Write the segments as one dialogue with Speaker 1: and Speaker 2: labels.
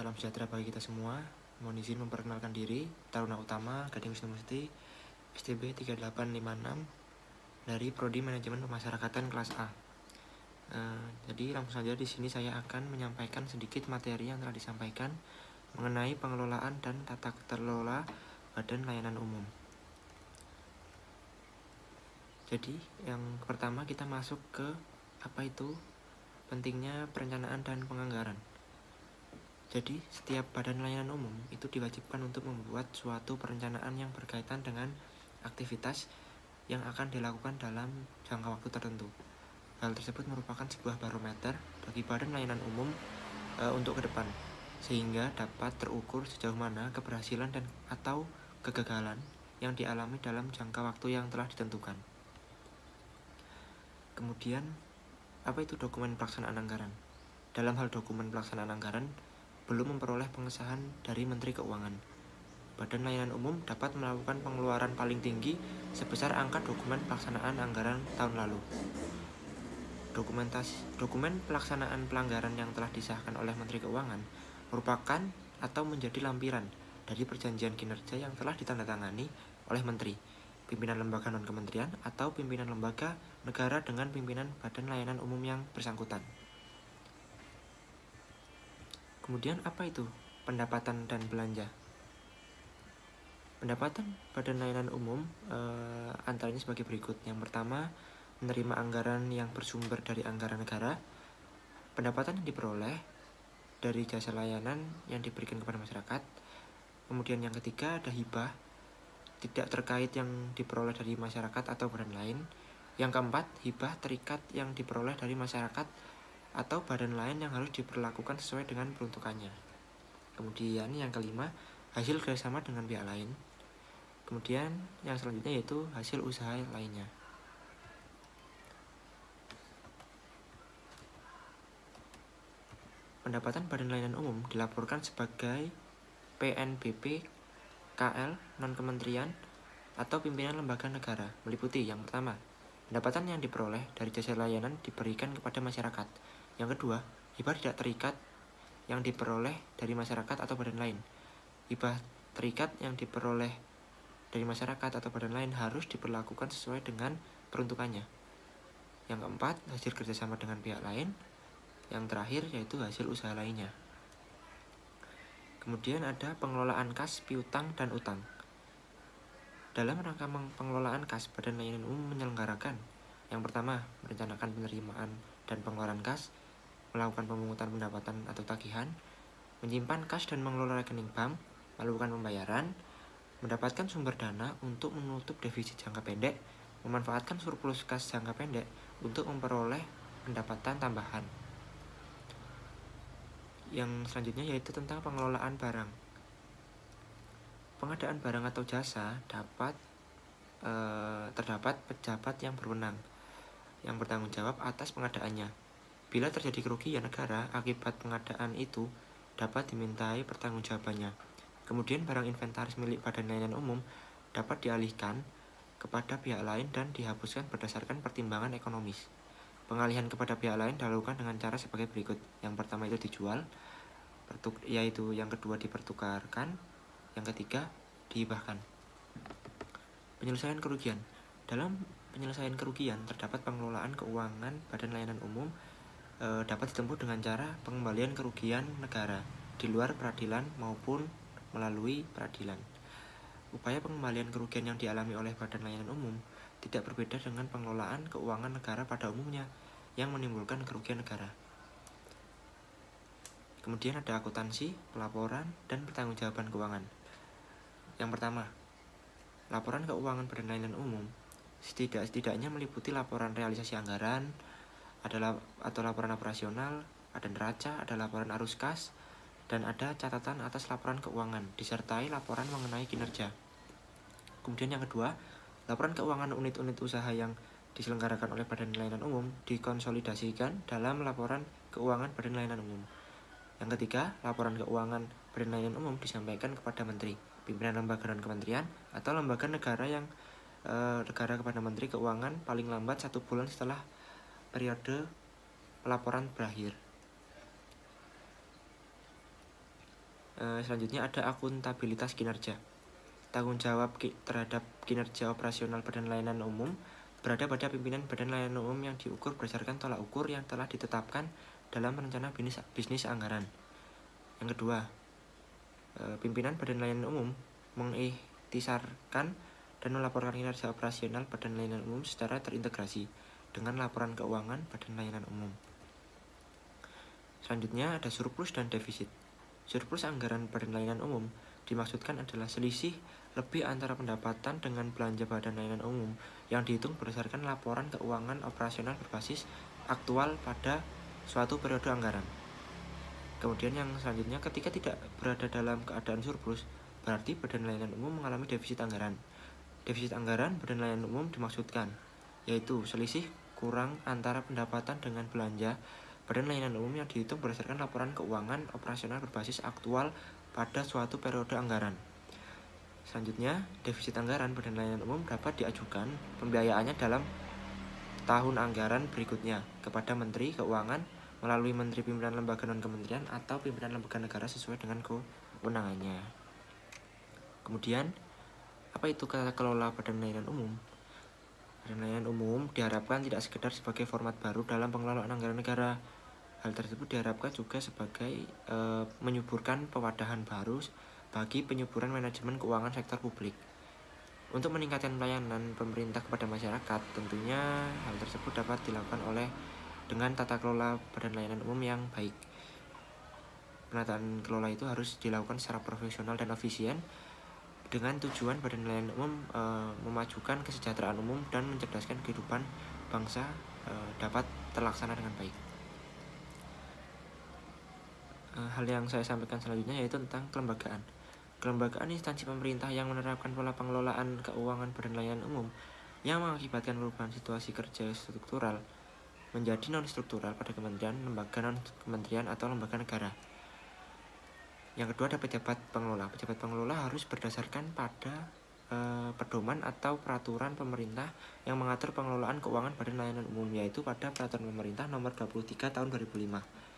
Speaker 1: Salam sejahtera bagi kita semua. Mohon izin memperkenalkan diri, Taruna Utama, Gading Wisnu Musti, STB 3856 dari Prodi Manajemen Pemasyarakatan kelas A. Jadi langsung saja di sini saya akan menyampaikan sedikit materi yang telah disampaikan mengenai pengelolaan dan tata kelola Badan Layanan Umum. Jadi yang pertama kita masuk ke apa itu pentingnya perencanaan dan penganggaran. Jadi, setiap badan layanan umum itu diwajibkan untuk membuat suatu perencanaan yang berkaitan dengan aktivitas yang akan dilakukan dalam jangka waktu tertentu. Hal tersebut merupakan sebuah barometer bagi badan layanan umum untuk ke depan, sehingga dapat terukur sejauh mana keberhasilan dan atau kegagalan yang dialami dalam jangka waktu yang telah ditentukan. Kemudian, apa itu dokumen pelaksanaan anggaran? Dalam hal dokumen pelaksanaan anggaran, belum memperoleh pengesahan dari Menteri Keuangan, Badan Layanan Umum dapat melakukan pengeluaran paling tinggi sebesar angka dokumen pelaksanaan anggaran tahun lalu. Dokumen pelaksanaan pelanggaran yang telah disahkan oleh Menteri Keuangan merupakan atau menjadi lampiran dari perjanjian kinerja yang telah ditandatangani oleh Menteri, pimpinan lembaga non-kementerian, atau pimpinan lembaga negara dengan pimpinan Badan Layanan Umum yang bersangkutan. Kemudian apa itu pendapatan dan belanja? Pendapatan Badan Layanan Umum antaranya sebagai berikut. Yang pertama, menerima anggaran yang bersumber dari anggaran negara. Pendapatan yang diperoleh dari jasa layanan yang diberikan kepada masyarakat. Kemudian yang ketiga ada hibah, tidak terkait yang diperoleh dari masyarakat atau badan lain. Yang keempat, hibah terikat yang diperoleh dari masyarakat atau badan lain yang harus diperlakukan sesuai dengan peruntukannya. Kemudian yang kelima, hasil kerjasama dengan pihak lain. Kemudian yang selanjutnya yaitu hasil usaha lainnya. Pendapatan Badan Layanan Umum dilaporkan sebagai PNBP KL non-kementerian atau pimpinan lembaga negara, meliputi yang pertama, pendapatan yang diperoleh dari jasa layanan diberikan kepada masyarakat. Yang kedua, hibah tidak terikat yang diperoleh dari masyarakat atau badan lain. Hibah terikat yang diperoleh dari masyarakat atau badan lain harus diperlakukan sesuai dengan peruntukannya. Yang keempat, hasil kerjasama dengan pihak lain. Yang terakhir yaitu hasil usaha lainnya. Kemudian ada pengelolaan kas, piutang, dan utang. Dalam rangka pengelolaan kas, Badan Layanan Umum menyelenggarakan yang pertama, merencanakan penerimaan dan pengeluaran kas, melakukan pemungutan pendapatan atau tagihan, menyimpan kas dan mengelola rekening bank, melakukan pembayaran, mendapatkan sumber dana untuk menutup defisit jangka pendek, memanfaatkan surplus kas jangka pendek untuk memperoleh pendapatan tambahan. Yang selanjutnya yaitu tentang pengelolaan barang. Pengadaan barang atau jasa terdapat pejabat yang berwenang yang bertanggung jawab atas pengadaannya. Bila terjadi kerugian negara akibat pengadaan itu, dapat dimintai pertanggungjawabannya. Kemudian barang inventaris milik Badan Layanan Umum dapat dialihkan kepada pihak lain dan dihapuskan berdasarkan pertimbangan ekonomis. Pengalihan kepada pihak lain dilakukan dengan cara sebagai berikut. Yang pertama itu dijual, yaitu yang kedua dipertukarkan, yang ketiga dihibahkan. Penyelesaian kerugian. Dalam penyelesaian kerugian terdapat pengelolaan keuangan Badan Layanan Umum dapat ditempuh dengan cara pengembalian kerugian negara di luar peradilan maupun melalui peradilan. Upaya pengembalian kerugian yang dialami oleh Badan Layanan Umum tidak berbeda dengan pengelolaan keuangan negara pada umumnya yang menimbulkan kerugian negara. Kemudian ada akuntansi, pelaporan, dan pertanggungjawaban keuangan. Yang pertama, laporan keuangan Badan Layanan Umum setidaknya meliputi laporan realisasi anggaran, atau laporan operasional, ada neraca, ada laporan arus kas, dan ada catatan atas laporan keuangan, disertai laporan mengenai kinerja. Kemudian yang kedua, laporan keuangan unit-unit usaha yang diselenggarakan oleh Badan Layanan Umum dikonsolidasikan dalam laporan keuangan Badan Layanan Umum. Yang ketiga, laporan keuangan Badan Layanan Umum disampaikan kepada Menteri, pimpinan lembaga dan kementerian, atau lembaga negara kepada Menteri Keuangan paling lambat 1 bulan setelah periode pelaporan berakhir. Selanjutnya ada akuntabilitas kinerja. Tanggung jawab terhadap kinerja operasional badan layanan umum berada pada pimpinan badan layanan umum yang diukur berdasarkan tolak ukur yang telah ditetapkan dalam rencana bisnis anggaran. Yang kedua, pimpinan badan layanan umum mengikhtisarkan dan melaporkan kinerja operasional badan layanan umum secara terintegrasi dengan laporan keuangan badan layanan umum. Selanjutnya ada surplus dan defisit. Surplus anggaran badan layanan umum dimaksudkan adalah selisih lebih antara pendapatan dengan belanja badan layanan umum yang dihitung berdasarkan laporan keuangan operasional berbasis aktual pada suatu periode anggaran. Kemudian yang selanjutnya, ketika tidak berada dalam keadaan surplus, berarti badan layanan umum mengalami defisit anggaran. Defisit anggaran badan layanan umum dimaksudkan yaitu selisih kurang antara pendapatan dengan belanja badan layanan umum yang dihitung berdasarkan laporan keuangan operasional berbasis aktual pada suatu periode anggaran. Selanjutnya, defisit anggaran badan layanan umum dapat diajukan pembiayaannya dalam tahun anggaran berikutnya kepada Menteri Keuangan melalui Menteri Pimpinan Lembaga Non-Kementerian atau Pimpinan Lembaga Negara sesuai dengan kewenangannya. Kemudian, apa itu tata kelola badan layanan umum? Badan layanan umum diharapkan tidak sekedar sebagai format baru dalam pengelolaan anggaran negara. Hal tersebut diharapkan juga sebagai menyuburkan pewadahan baru bagi penyuburan manajemen keuangan sektor publik. Untuk meningkatkan pelayanan pemerintah kepada masyarakat, tentunya hal tersebut dapat dilakukan dengan tata kelola badan layanan umum yang baik. Penataan kelola itu harus dilakukan secara profesional dan efisien dengan tujuan badan layanan umum memajukan kesejahteraan umum dan mencerdaskan kehidupan bangsa dapat terlaksana dengan baik. Hal yang saya sampaikan selanjutnya yaitu tentang kelembagaan. Kelembagaan instansi pemerintah yang menerapkan pola pengelolaan keuangan badan layanan umum yang mengakibatkan perubahan situasi kerja struktural menjadi non-struktural pada kementerian, lembaga non-kementerian atau lembaga negara. Yang kedua ada pejabat pengelola. Pejabat pengelola harus berdasarkan pada pedoman atau peraturan pemerintah yang mengatur pengelolaan keuangan badan layanan umum, yaitu pada Peraturan Pemerintah Nomor 23 Tahun 2005.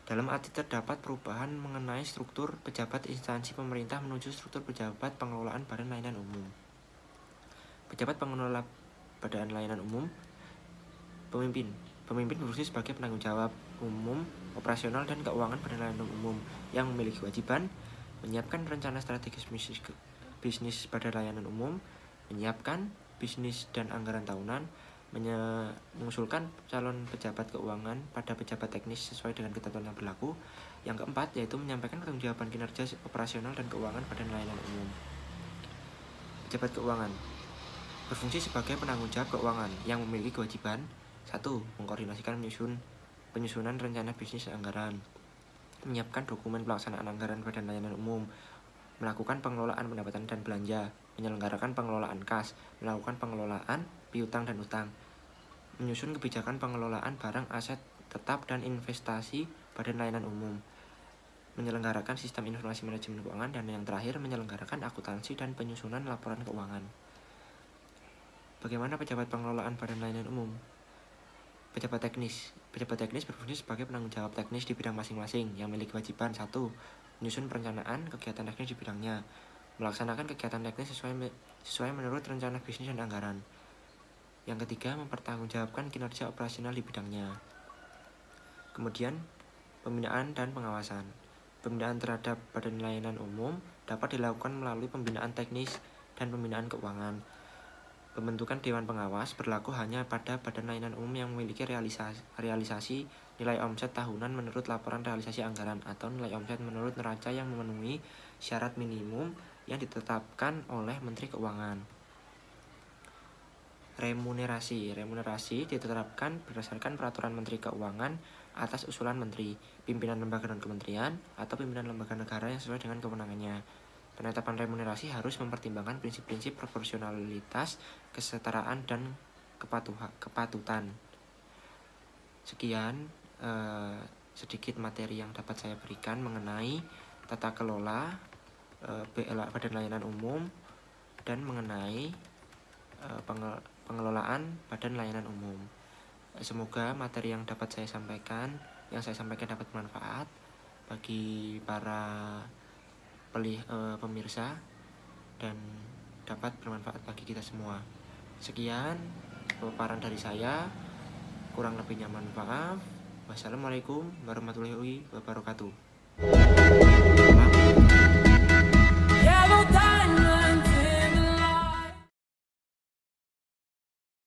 Speaker 1: Dalam arti terdapat perubahan mengenai struktur pejabat instansi pemerintah menuju struktur pejabat pengelolaan badan layanan umum. Pejabat pengelola badan layanan umum, pemimpin berfungsi sebagai penanggung jawab umum, operasional dan keuangan badan layanan umum yang memiliki kewajiban menyiapkan rencana strategis bisnis badan layanan umum, menyiapkan bisnis dan anggaran tahunan, mengusulkan calon pejabat keuangan pada pejabat teknis sesuai dengan ketentuan yang berlaku. Yang keempat yaitu menyampaikan pertanggungjawaban kinerja operasional dan keuangan badan layanan umum. Pejabat keuangan berfungsi sebagai penanggung jawab keuangan yang memiliki kewajiban 1. Mengkoordinasikan penyusunan rencana bisnis anggaran, menyiapkan dokumen pelaksanaan anggaran badan layanan umum, melakukan pengelolaan pendapatan dan belanja, menyelenggarakan pengelolaan kas, melakukan pengelolaan piutang dan utang, menyusun kebijakan pengelolaan barang aset tetap dan investasi badan layanan umum, menyelenggarakan sistem informasi manajemen keuangan, dan yang terakhir menyelenggarakan akuntansi dan penyusunan laporan keuangan. Bagaimana pejabat pengelolaan badan layanan umum? Pejabat teknis berfungsi sebagai penanggung jawab teknis di bidang masing-masing yang memiliki kewajiban 1. Menyusun perencanaan kegiatan teknis di bidangnya, melaksanakan kegiatan teknis sesuai menurut rencana bisnis dan anggaran. Yang ketiga, mempertanggungjawabkan kinerja operasional di bidangnya. Kemudian, pembinaan dan pengawasan. Pembinaan terhadap badan layanan umum dapat dilakukan melalui pembinaan teknis dan pembinaan keuangan. Pembentukan Dewan Pengawas berlaku hanya pada badan layanan umum yang memiliki realisasi nilai omset tahunan menurut laporan realisasi anggaran atau nilai omset menurut neraca yang memenuhi syarat minimum yang ditetapkan oleh Menteri Keuangan. Remunerasi ditetapkan berdasarkan peraturan Menteri Keuangan atas usulan Menteri, pimpinan lembaga non-kementerian, atau pimpinan lembaga negara yang sesuai dengan kewenangannya. Penetapan remunerasi harus mempertimbangkan prinsip-prinsip proporsionalitas, kesetaraan, dan kepatutan. Sekian sedikit materi yang dapat saya berikan mengenai tata kelola badan layanan umum dan mengenai pengelolaan badan layanan umum. Semoga materi yang saya sampaikan dapat bermanfaat. bagi para pemirsa dan dapat bermanfaat bagi kita semua. Sekian pemaparan dari saya, kurang lebihnya mohon maaf. Wassalamualaikum warahmatullahi wabarakatuh.